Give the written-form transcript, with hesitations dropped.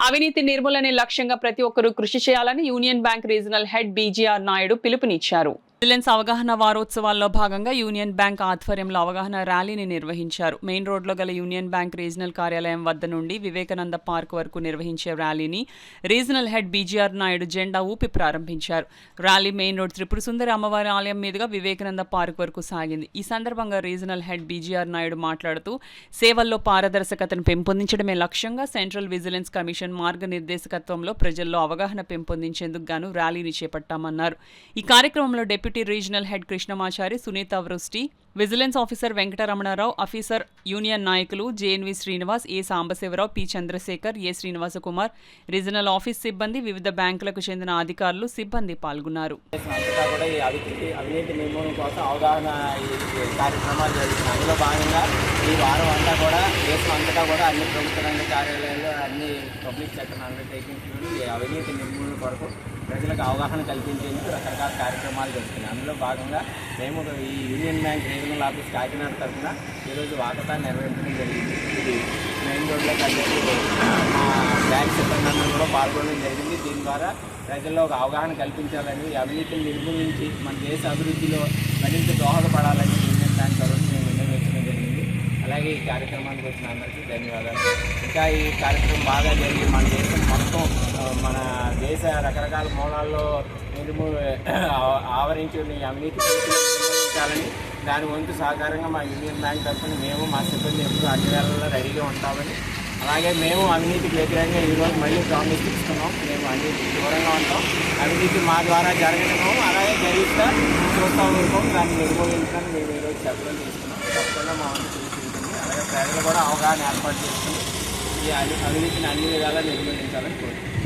అవినీతి నిర్మూలనే లక్ష్యంగా ప్రతి ఒక్కరూ కృషి చేయాలని union bank regional head BGR Naidu పిలుపునిచ్చారు. విజిలెన్స్ అవగాహన వారోత్సవాల్లో భాగంగా యూనియన్ బ్యాంక్ ఆధ్వర్యంలో అవగాహన ర్యాలీని నిర్వహించారు. మెయిన్ రోడ్లో గల యూనియన్ బ్యాంక్ రీజనల్ కార్యాలయం వద్ద నుండి వివేకానంద పార్క్ వరకు నిర్వహించే ర్యాలీని రీజనల్ హెడ్ బీజీఆర్ నాయుడు జెండా ఊపి ప్రారంభించారు. Rally main road Tripura Sundari అమ్మవారి ఆలయం మీదుగా వివేకానంద పార్క్ వరకు సాగింది. ఈ సందర్భంగా రీజనల్ హెడ్ బీజీఆర్ నాయుడు మాట్లాడుతూ సేవల్లో పారదర్శకతను పెంపొందించడమే లక్ష్యంగా సెంట్రల్ విజిలెన్స్ కమిషన్ మార్గనిర్దేశకత్వంలో ప్రజల్లో అవగాహన పెంపొందించేందుకు గాను ర్యాలీని చేపట్టామన్నారు. ఈ కార్యక్రమంలో deputy regional head Krishnamachari, Sunitha Vrishti, vigilance officer Venkataramanarao, officer union నాయకులు JNV Srinivas, A Sambasivarao, P Chandrasekhar, A Srinivasakumar, regional office సిబ్బంది, వివిధ బ్యాంకులకు చెందిన అధికారులు, సిబ్బంది పాల్గొన్నారు. అవినీతి నిర్మూలన కోసం అవగాహన కార్యక్రమాలు జరుగుతున్నాయి. అందులో భాగంగా ఈ వారం అంతా కూడా దేశం అంతటా కూడా అన్ని ప్రభుత్వ రంగ కార్యాలయాల్లో అన్ని పబ్లిక్ సెక్టర్ అండర్టేకింగ్స్ ఈ అవినీతి నిర్మూలన కొరకు ప్రజలకు అవగాహన కల్పించేందుకు రకరకాల కార్యక్రమాలు జరుగుతున్నాయి. అందులో భాగంగా మేము ఈ union bank regional office Kakinada తరఫున ఈరోజు వాకథాన్ని నిర్వహించడం జరిగింది. ఇది మెయిన్ రోడ్లో కలిసి మా బ్యాంక్ సిబ్బంది కూడా పాల్గొనడం జరిగింది. దీని ద్వారా ప్రజల్లో ఒక అవగాహన కల్పించాలని, అవినీతిని నిర్మూలించి మన దేశ అభివృద్ధిలో మరింత దోహదపడాలని యూనియన్ బ్యాంక్ తరఫున మేము నిర్వహించడం జరిగింది. అలాగే ఈ కార్యక్రమానికి వచ్చిన అందరికీ ధన్యవాదాలు. ఇంకా ఈ కార్యక్రమం బాగా జరిగి మన దేశం మొత్తం మన దేశ రకరకాల మూలాల్లో ఆవరించి ఉన్న అవినీతి నిర్మూలించాలని దాని వంతు సహకారంగా మా యూనియన్ బ్యాంక్ తరఫున మేము మా సిబ్బంది ఎప్పుడు అన్ని వేళల్లో రెడీగా ఉంటామని, అలాగే మేము అవినీతికి వ్యతిరేకంగా ఈరోజు మళ్ళీ ప్రామిస్ ఇస్తున్నాం. మేము అవినీతికి దూరంగా ఉంటాం. అవినీతి మా ద్వారా జరగడం అలాగే జరిగితే చూస్తూ ఊరుకోం. దాన్ని నిర్మూలించడానికి మేము ఈరోజు చెప్పడం తీసుకున్నాం. తప్పకుండా మా వంతు తీసుకుంటుంది. అలాగే ప్రజలు కూడా అవగాహన ఏర్పాటు చేసుకుని ఈ అవినీతిని అన్ని విధాలా నిర్మూలించాలని కోరుతున్నాం.